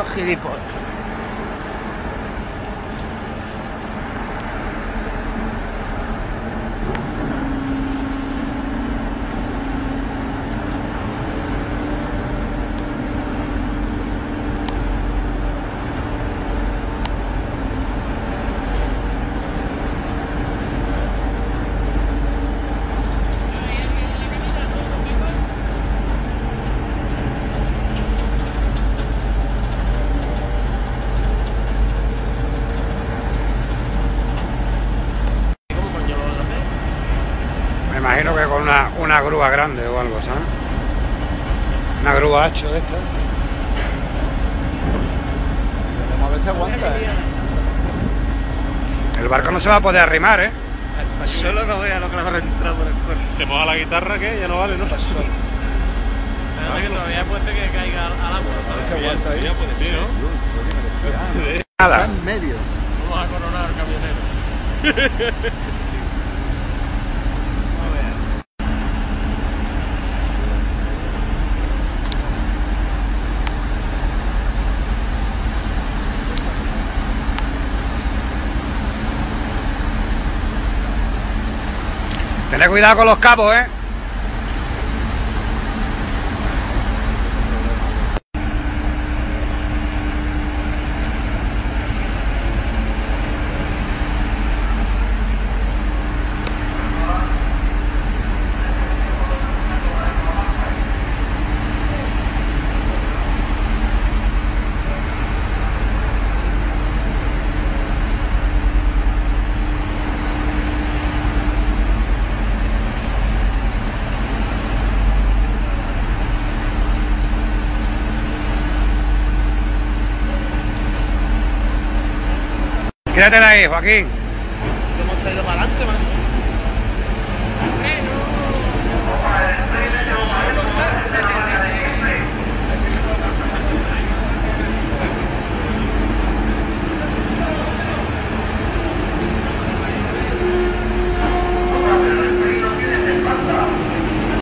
unos gilipollas. Me imagino que con una grúa grande o algo, ¿sabes? Una grúa hacho de esta. Vamos a ver si aguanta, El barco no se va a poder arrimar, ¿eh? Solo no vea lo que le va a entrar por el coche. Si se moja la guitarra, ¿qué? Ya no vale, ¿no? Espérate que todavía puede ser que caiga al agua. A ver si aguanta ahí. Ya puede ser, ¿no? Nada. Están medios. Vamos a coronar al camionero. A ver. Tened cuidado con los cabos, ¿eh? Quédate de ahí, Joaquín. ¿Cómo se ha ido para adelante, man?